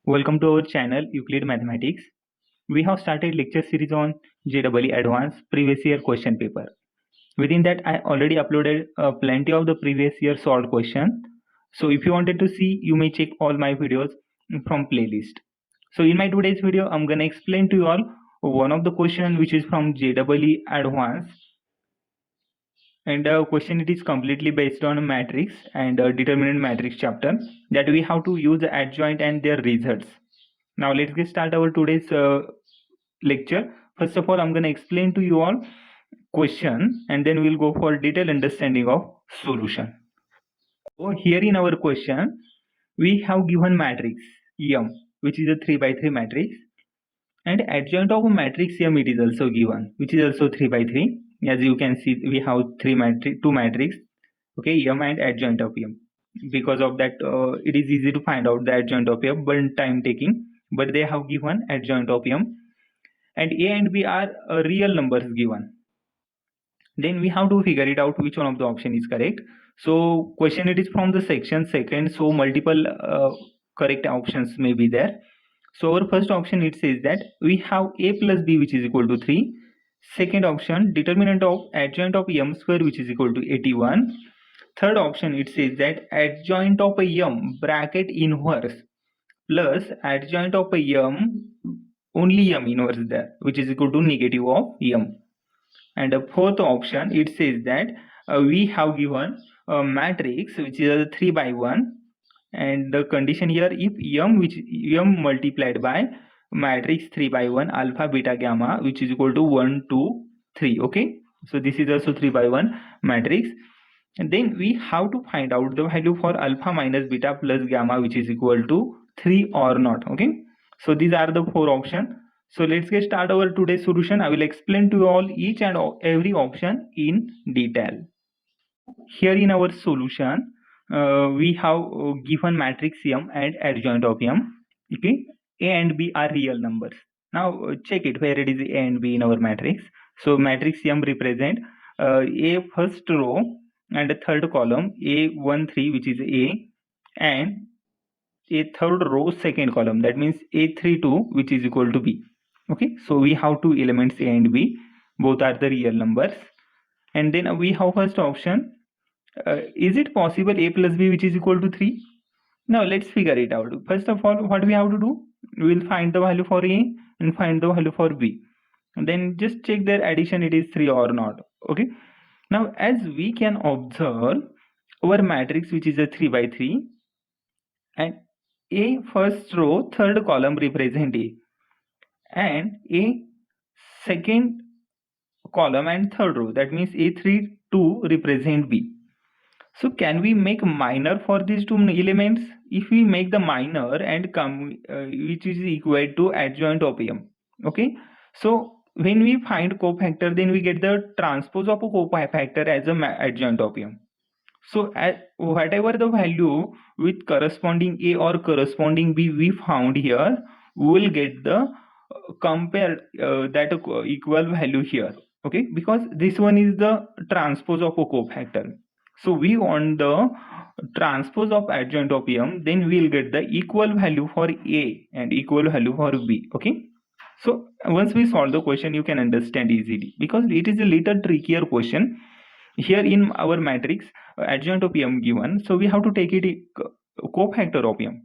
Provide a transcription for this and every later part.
Welcome to our channel Euclid Mathematics. We have started lecture series on JEE Advanced previous year question paper. Within that, I already uploaded plenty of the previous year solved question. So if you wanted to see, you may check all my videos from playlist. So in my today's video, I'm gonna explain to you all one of the question which is from JEE Advanced, and the question it is completely based on a matrix and a determinant matrix chapter that we have to use the adjoint and their results. Now let's get start our today's lecture. First of all, I'm going to explain to you all question and then we'll go for detailed understanding of solution. So here in our question, we have given matrix M, which is a 3 by 3 matrix, and adjoint of a matrix M it is also given, which is also 3 by 3. As you can see, we have two matrix, okay, M and adjoint of M. Because of that, it is easy to find out the adjoint of M, but time taking. But they have given adjoint of M, and A and B are real numbers given. Then we have to figure it out which one of the option is correct. So question it is from the section second, so multiple correct options may be there. So our first option it says that we have A plus B which is equal to 3. Second option, determinant of adjoint of M square which is equal to 81. Third option it says that adjoint of a M bracket inverse plus adjoint of a M only M inverse there which is equal to negative of M. And the fourth option it says that we have given a matrix which is a 3 by 1, and the condition here if M which M multiplied by matrix 3 by 1 alpha beta gamma which is equal to 1 2 3. Okay, so this is also 3 by 1 matrix, and then we have to find out the value for alpha minus beta plus gamma which is equal to 3 or not. Okay, so these are the four options. So let's get start our today's solution. I will explain to you all each and every option in detail. Here in our solution, we have given matrix M and adjoint of M. Okay, A and B are real numbers. Now check it where it is A and B in our matrix. So matrix M represent A first row and a third column A1 3 which is A, and a third row second column, that means A3 2 which is equal to B. Okay, so we have two elements A and B, both are the real numbers. And then we have first option, is it possible A plus B which is equal to 3? Now let's figure it out. First of all, what we have to do, we will find the value for A and find the value for B, and then just check their addition it is 3 or not. Okay, now as we can observe, our matrix which is a 3 by 3 and A first row third column represent A, and A second column and third row, that means A3 2 represent B. So can we make minor for these two elements? If we make the minor and come which is equal to adjoint of M. Okay, so when we find cofactor, then we get the transpose of a cofactor as a adjoint of M. So whatever the value with corresponding A or corresponding B we found here, we will get the compare that equal value here. Okay, because this one is the transpose of a cofactor. So we want the transpose of adjoint of M, then we will get the equal value for A and equal value for B. Okay, so once we solve the question, you can understand easily, because it is a little trickier question. Here in our matrix, adjoint of M given, so we have to take it cofactor of M.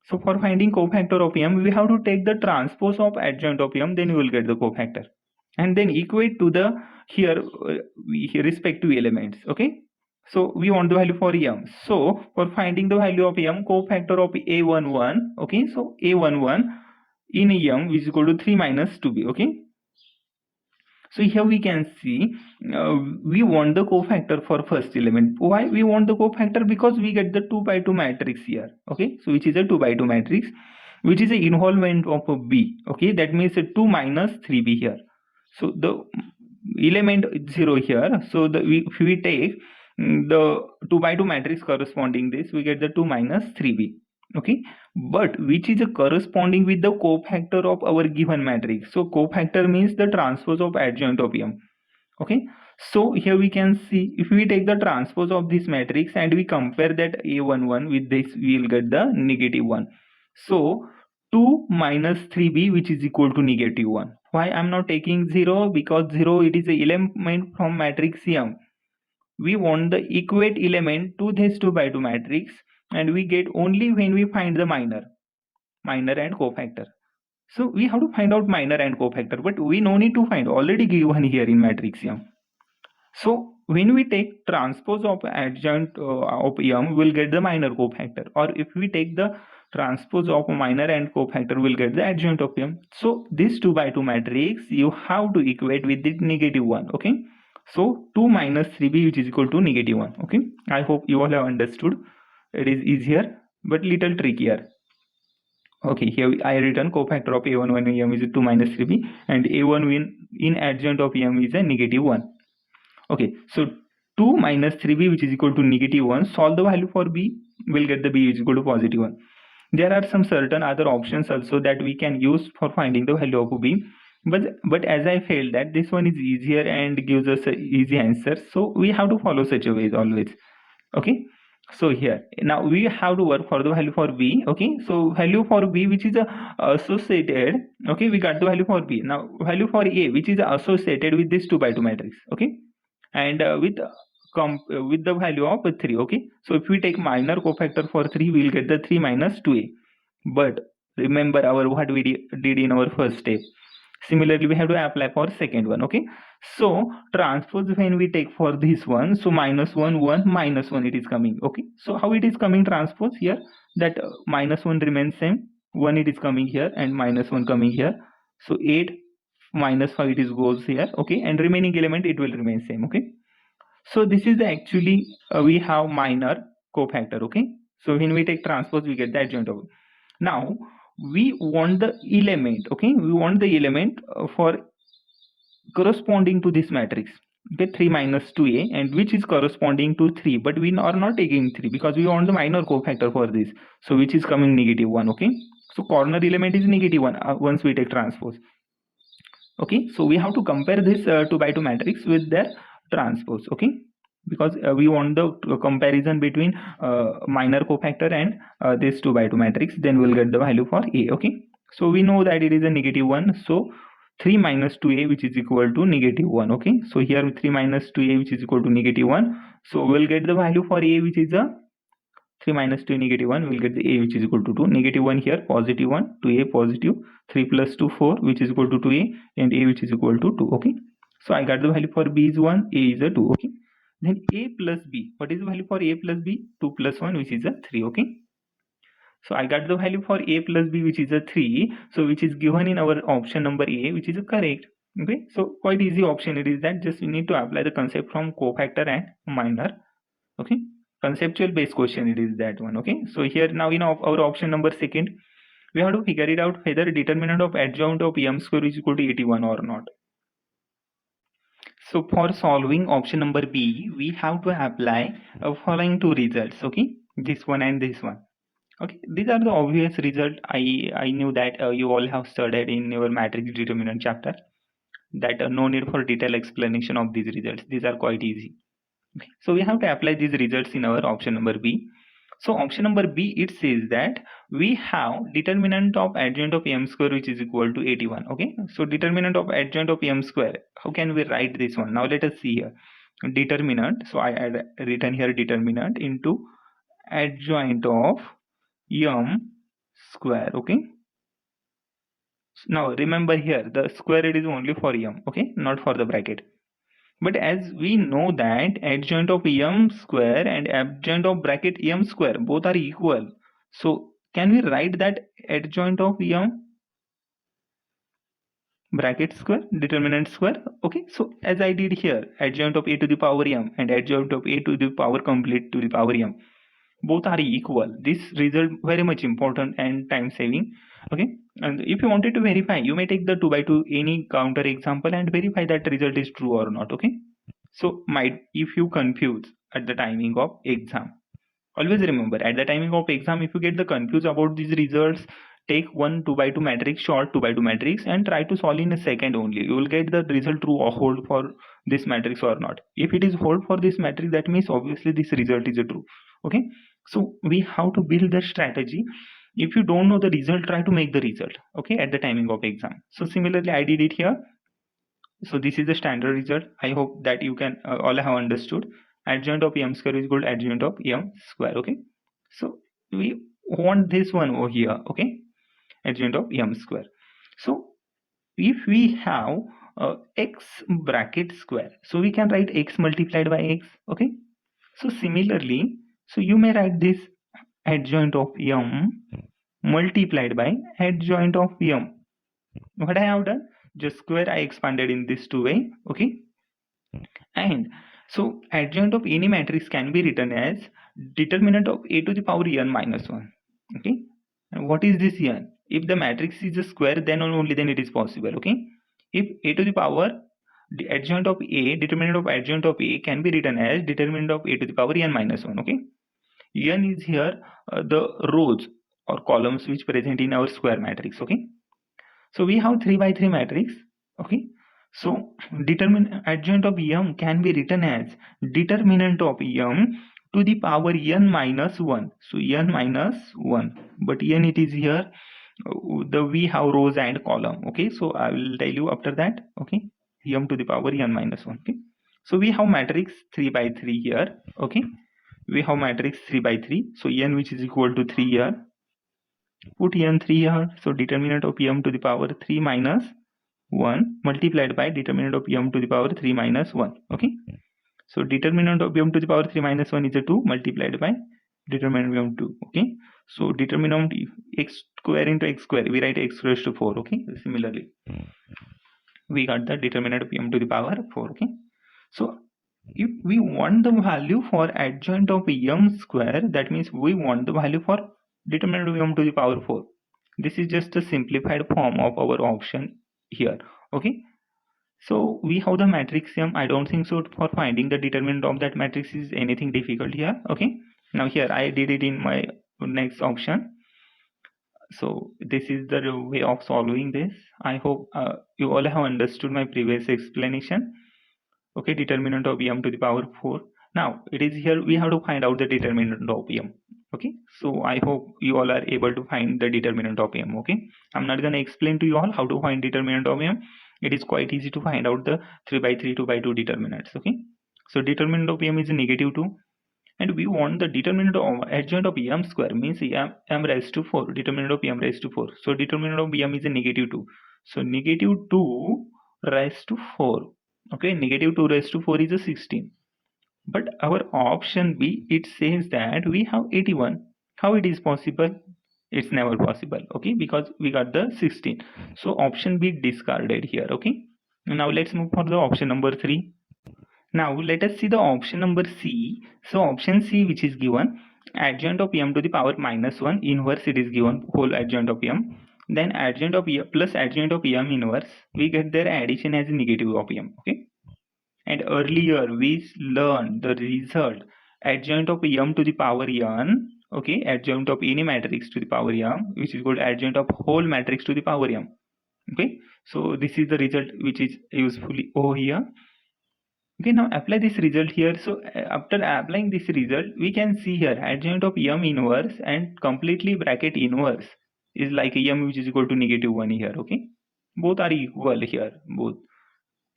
So for finding cofactor of M, we have to take the transpose of adjoint of M, then we will get the cofactor, and then equate to the here respective elements. Okay, so we want the value for M. So for finding the value of M, cofactor of A11. Okay, so A11 in M is equal to 3 minus 2B. Okay, so here we can see we want the cofactor for first element. Why we want the cofactor? Because we get the 2 by 2 matrix here. Okay, so which is a 2 by 2 matrix, which is an involvement of a B. Okay, that means a 2 minus 3B here. So the element 0 here. So if we take the 2 by 2 matrix corresponding this, we get the 2 minus 3B. Okay, but which is a corresponding with the cofactor of our given matrix. So cofactor means the transpose of adjoint of M. Okay, so here we can see if we take the transpose of this matrix and we compare that A11 with this, we will get the negative 1. So 2 minus 3b, which is equal to negative 1. Why I'm not taking 0? Because 0, it is an element from matrix M. We want the equate element to this 2 by 2 matrix, and we get only when we find the minor and cofactor. So we have to find out minor and cofactor, but we no need to find, already given here in matrix M. So when we take transpose of adjoint of M, we'll get the minor cofactor, or if we take the transpose of minor and cofactor, we'll get the adjoint of M. So this 2 by 2 matrix you have to equate with the negative 1. Okay, so 2 minus 3b, which is equal to negative 1. Okay, I hope you all have understood. It is easier but little trickier. Okay, here I written cofactor of a1 when M is 2 minus 3b, and a1 in adjoint of M is a negative 1. Okay, so 2 minus 3b, which is equal to negative 1, solve the value for b, we'll get the b is equal to positive 1. There are some certain other options also that we can use for finding the value of b, but as I felt that this one is easier and gives us an easy answer, so we have to follow such a way always. Okay, so here now we have to work for the value for b. Okay, so value for b, which is associated, okay, we got the value for b. Now value for a, which is associated with this 2 by 2 matrix. Okay, and with the value of 3. Okay, so if we take minor cofactor for 3, we'll get the 3 minus 2a. But remember our what we did in our first step. Similarly, we have to apply for second one. Okay, so transpose when we take for this one, so minus 1 1 minus 1 it is coming. Okay, so how it is coming transpose here, that minus 1 remains same, 1 it is coming here, and minus 1 coming here, so 8 minus 5 it is goes here. Okay, and remaining element it will remain same. Okay, so this is the actually we have minor cofactor. Okay, so when we take transpose we get the adjoint of. Now we want the element. Okay, we want the element for corresponding to this matrix. Okay, 3 minus 2a, and which is corresponding to 3, but we are not taking 3 because we want the minor cofactor for this, so which is coming negative 1. Okay, so corner element is negative 1 once we take transpose. Okay, so we have to compare this 2 by 2 matrix with their transpose. Okay, because we want the comparison between minor cofactor and this 2 by 2 matrix, then we'll get the value for a. Okay, so we know that it is a negative 1, so 3 minus 2a, which is equal to negative 1. Okay, so here 3 minus 2a, which is equal to negative 1, so we'll get the value for a, which is a 3 minus 2 negative 1, we'll get the a, which is equal to 2. Negative 1 here, positive 1, 2a positive, 3 plus 2 4, which is equal to 2a, and a, which is equal to 2. Okay, so I got the value for b is 1, a is a 2. Okay, then a plus b, what is the value for a plus b? 2 plus 1, which is a 3. Okay, so I got the value for a plus b, which is a 3, so which is given in our option number a, which is a correct. Okay, so quite easy option it is, that just we need to apply the concept from cofactor and minor. Okay, conceptual based question it is, that one. Okay, so here now in our option number second, we have to figure it out whether determinant of adjoint of m square is equal to 81 or not. So for solving option number B, we have to apply following two results. Okay, this one and this one. Okay, these are the obvious result. I knew that you all have studied in your matrix determinant chapter, that no need for detailed explanation of these results. These are quite easy. Okay, so we have to apply these results in our option number B. So option number B, it says that we have determinant of adjoint of m square, which is equal to 81. Okay, so determinant of adjoint of m square, how can we write this one? Now let us see here. Determinant, so I had written here determinant into adjoint of m square. Okay, now remember here the square it is only for m. Okay, not for the bracket. But as we know that adjoint of m square and adjoint of bracket m square both are equal, so can we write that adjoint of m bracket square determinant square? Okay, so as I did here, adjoint of a to the power m and adjoint of a to the power complete to the power m, both are equal. This result very much important and time saving. Okay, and if you wanted to verify, you may take the 2 by 2 any counter example and verify that result is true or not. Okay, so if you confuse at the timing of exam, always remember at the timing of exam, if you get the confused about these results, take one 2 by 2 matrix, short 2 by 2 matrix, and try to solve in a second only. You will get the result true or hold for this matrix or not. If it is hold for this matrix, that means obviously this result is a true. Okay, so we have to build the strategy If you don't know the result, try to make the result, okay, at the timing of exam. So similarly I did it here. So this is the standard result. I hope that you can all have understood. Adjoint of m square is equal to adjoint of m square, okay. So we want this one over here, okay, adjoint of m square. So if we have x bracket square, so we can write x multiplied by x, okay. So similarly, so you may write this adjoint of m multiplied by adjoint of m. What I have done, just square I expanded in this two way, okay. And so adjoint of any matrix can be written as determinant of a to the power n minus 1, okay. And what is this n? If the matrix is a square, then only then it is possible, okay. If a to the power, the adjoint of a, determinant of adjoint of a can be written as determinant of a to the power n minus 1, okay. N is here the rows or columns which present in our square matrix, okay. So we have 3 by 3 matrix, okay. So adjoint of m can be written as determinant of m to the power n minus 1. So n minus 1, but n it is here we have rows and column, okay. So I will tell you after that, okay. M to the power n minus 1, okay. So we have matrix 3 by 3 here, okay. We have matrix 3 by 3, so n which is equal to 3 here. Put n 3 here, so determinant of m to the power 3 minus 1 multiplied by determinant of m to the power 3 minus 1, okay. So determinant of m to the power 3 minus 1 is a 2 multiplied by determinant of m 2, okay. So determinant x square into x square, we write x raised to 4, okay. Similarly we got the determinant of m to the power 4, okay. So if we want the value for adjoint of m square, that means we want the value for determinant of m to the power 4. This is just a simplified form of our option here, okay. So we have the matrix m. I don't think so for finding the determinant of that matrix is anything difficult here, okay. Now here I did it in my next option. So this is the way of solving this. I hope you all have understood my previous explanation, okay. Determinant of m to the power 4. Now it is here we have to find out the determinant of m, okay. So I hope you all are able to find the determinant of m, okay. I'm not gonna explain to you all how to find determinant of m. It is quite easy to find out the 3 by 3, 2 by 2 determinants, okay. So determinant of m is negative 2, and we want the determinant of adjoint of m square, means m raised to 4, determinant of m raised to 4. So determinant of m is a negative 2, so negative 2 raised to 4, okay. Negative 2 raised to 4 is a 16, but our option B, it says that we have 81. How it is possible? It's never possible, okay, because we got the 16. So option B discarded here, okay. Now let's move for the option number 3. Now let us see the option number C. So option C, which is given adjoint of m to the power minus 1 inverse, it is given whole adjoint of m, then adjoint of m plus adjoint of m inverse, we get their addition as negative of m, okay. And earlier we learned the result adjoint of m to the power n, okay, adjoint of any matrix to the power m, which is called adjoint of whole matrix to the power m, okay. So this is the result which is usefully over here, okay. Now apply this result here. So after applying this result, we can see here adjoint of m inverse and completely bracket inverse is like m which is equal to negative 1 here, okay. Both are equal here, both.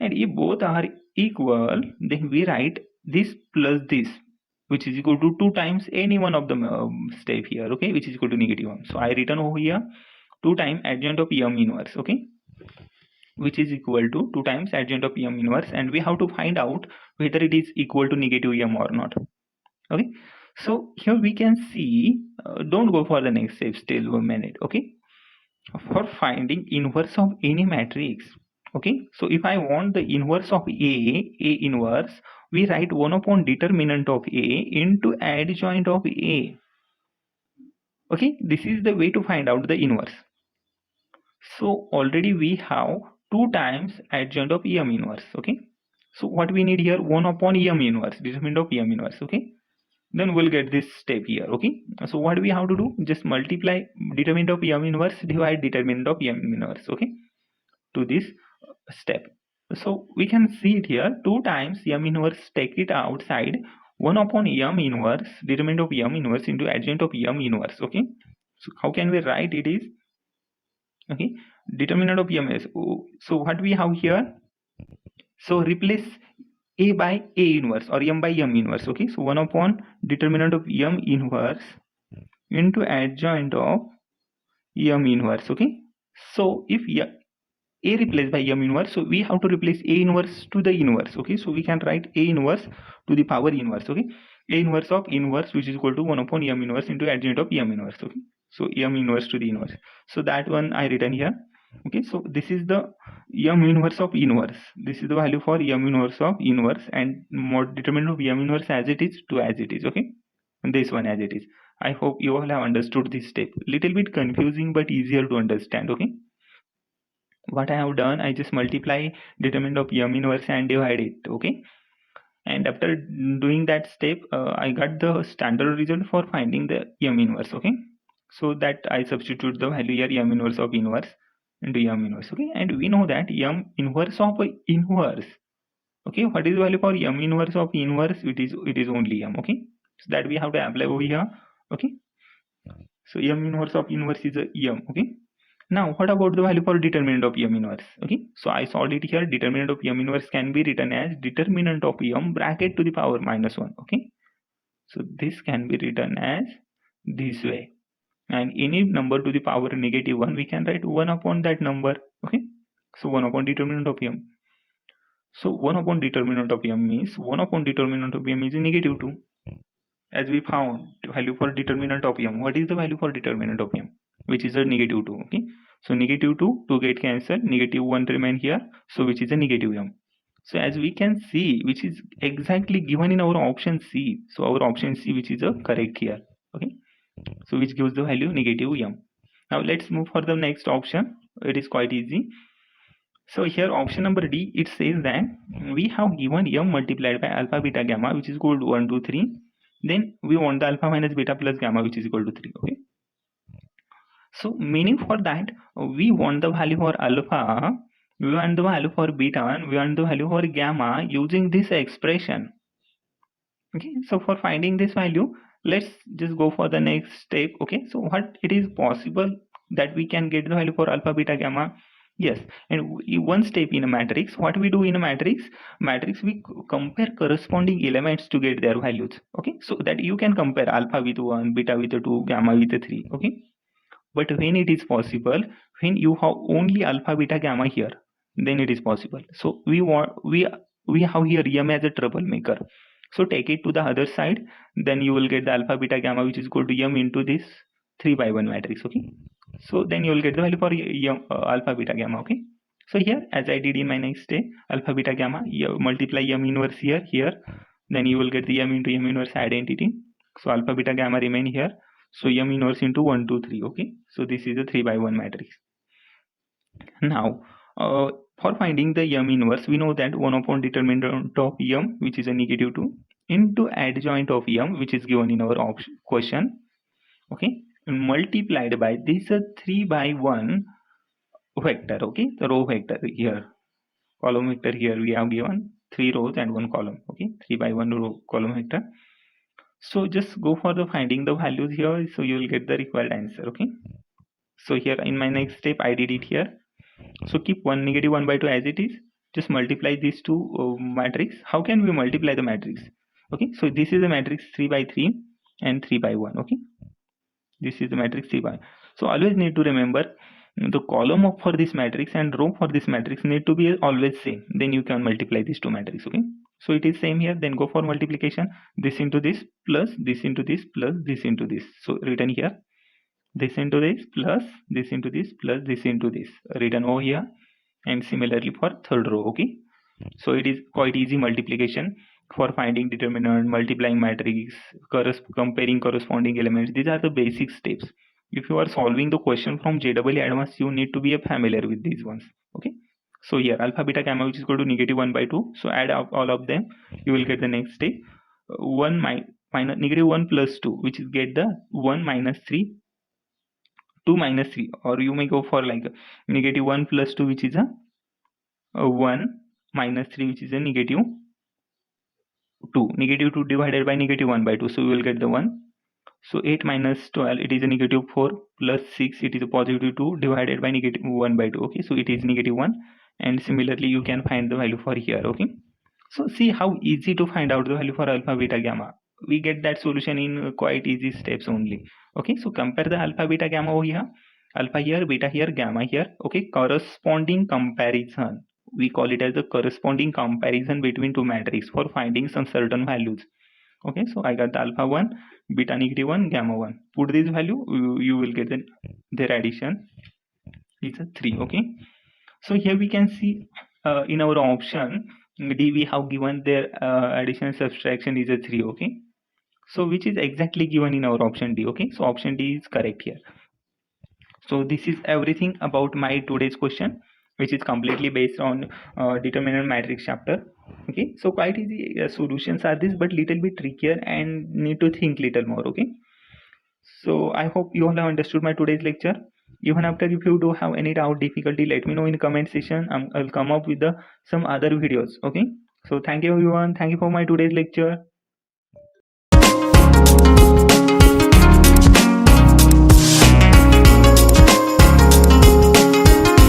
And if both are equal, then we write this plus this, which is equal to 2 times any one of the step here, okay, which is equal to negative 1. So I written over here 2 times adjoint of m inverse, okay, which is equal to 2 times adjoint of m inverse, and we have to find out whether it is equal to negative m or not, okay. So here we can see, don't go for the next step, still 1 minute, okay. For finding inverse of any matrix, okay, so if I want the inverse of A inverse, we write 1 upon determinant of A into adjoint of A, okay. This is the way to find out the inverse. So already we have 2 times adjoint of m inverse, okay. So what we need here, 1 upon m inverse, determinant of m inverse, okay. Then we'll get this step here, okay. So what we have to do, just multiply determinant of m inverse divide determinant of m inverse, okay, to this step. So we can see it here, 2 times m inverse, take it outside, 1 upon m inverse determinant of m inverse into adjoint of m inverse, okay. So how can we write it is, okay, determinant of m is, so what we have here, so replace a by a inverse or m by m inverse. Okay, so 1 upon determinant of m inverse into adjoint of m inverse. Okay, so if a replaced by m inverse, so we have to replace a inverse to the inverse. Okay, so we can write a inverse to the power inverse. Okay, a inverse of inverse, which is equal to 1 upon m inverse into adjoint of m inverse. Okay, so m inverse to the inverse, so that one I written here. Okay, so this is the m inverse of inverse, this is the value for m inverse of inverse, and mod determinant of m inverse as it is to as it is. Okay, and this one as it is. I hope you all have understood this step. Little bit confusing but easier to understand. Okay, what I have done, I just multiply determinant of m inverse and divide it. Okay, and after doing that step, I got the standard result for finding the m inverse. Okay, so that I substitute the value here, m inverse of inverse into m inverse. Okay, and we know that m inverse of inverse, okay, what is the value for m inverse of inverse? It is only m. Okay, so that we have to apply over here. Okay, so m inverse of inverse is a m. Okay, now what about the value for determinant of m inverse? Okay, so I solved it here. Determinant of m inverse can be written as determinant of m bracket to the power minus 1. Okay, so this can be written as this way, and any number to the power negative 1 we can write 1 upon that number. Okay, so 1 upon determinant of m. So 1 upon determinant of m means 1 upon determinant of m is negative 2, as we found value for determinant of m. What is the value for determinant of m? Which is a negative 2. Okay, so negative 2 get cancelled, negative 1 remain here, so which is a negative m. So as we can see, which is exactly given in our option C, so our option C, which is a correct here. Okay, so which gives the value negative m. Now let's move for the next option. It is quite easy. So here option number D, it says that we have given m multiplied by alpha beta gamma, which is equal to 1 2 3. Then we want the alpha minus beta plus gamma, which is equal to 3. Okay, so meaning for that, we want the value for alpha, we want the value for beta, and we want the value for gamma using this expression. Okay, so for finding this value, let's just go for the next step. Okay, so what it is possible that we can get the value for alpha beta gamma? Yes, and one step in a matrix, what we do in a matrix, we compare corresponding elements to get their values. Okay, so that you can compare alpha with 1, beta with 2, gamma with 3. Okay, but when it is possible, when you have only alpha beta gamma here, then it is possible. So we have here m as a troublemaker, so take it to the other side, then you will get the alpha beta gamma, which is equal to m into this 3 by 1 matrix. Okay, so then you will get the value for m, alpha beta gamma. Okay, so here as I did in my next step, alpha beta gamma, you multiply m inverse here, then you will get the m into m inverse identity. So alpha beta gamma remain here, so m inverse into 1 2 3. Okay, so this is a 3 by 1 matrix. Now for finding the m inverse, we know that 1 upon determinant of m, which is a negative 2, into adjoint of m, which is given in our question. Okay, multiplied by this 3 by 1 vector. Okay, the row vector here, column vector here we have given 3 rows and 1 column. Okay, 3 by 1 row column vector. So just go for the finding the values here, so you will get the required answer. Okay, so here in my next step I did it here. So keep negative 1 by 2 as it is. Just multiply these two matrix. How can we multiply the matrix? Okay, so this is the matrix 3 by 3 and 3 by 1. Okay, this is the matrix 3 by. So always need to remember the column for this matrix and row for this matrix need to be always same. Then you can multiply these two matrix. Okay, so it is same here. Then go for multiplication. This into this plus this into this plus this into this. So written here, this into this plus this into this plus this into this, written over here. And similarly for third row. Okay, so it is quite easy multiplication for finding determinant, multiplying matrix, comparing corresponding elements. These are the basic steps. If you are solving the question from JEE Advanced, you need to be familiar with these ones. Okay, so here alpha beta gamma, which is equal to negative 1 by 2. So add up all of them, you will get the next step. 1 minus negative 1 plus 2, which is get the 1 minus 3, 2 minus 3, or you may go for like negative 1 plus 2, which is a 1 minus 3, which is a negative 2. Negative 2 divided by negative 1 by 2, so we will get the 1. So 8 minus 12, it is a negative 4, plus 6, it is a positive 2, divided by negative 1 by 2. Okay, so it is negative 1, and similarly you can find the value for here. Okay, so see how easy to find out the value for alpha, beta, gamma. We get that solution in quite easy steps only. Okay, so compare the alpha, beta, gamma over here. Alpha here, beta here, gamma here. Okay, corresponding comparison. We call it as the corresponding comparison between two matrices for finding some certain values. Okay, so I got the alpha 1, beta negative 1, gamma 1. Put this value, you will get their addition is a 3. Okay, so here we can see in our option D, we have given their addition subtraction is a 3. Okay, so which is exactly given in our option D. Okay, so option D is correct here. So this is everything about my today's question, which is completely based on determinant matrix chapter. Okay, so quite easy solutions are this, but little bit trickier and need to think little more. Okay, so I hope you all have understood my today's lecture. Even after, if you do have any doubt, difficulty, let me know in the comment section. I'll come up with some other videos. Okay, so thank you everyone. Thank you for my today's lecture.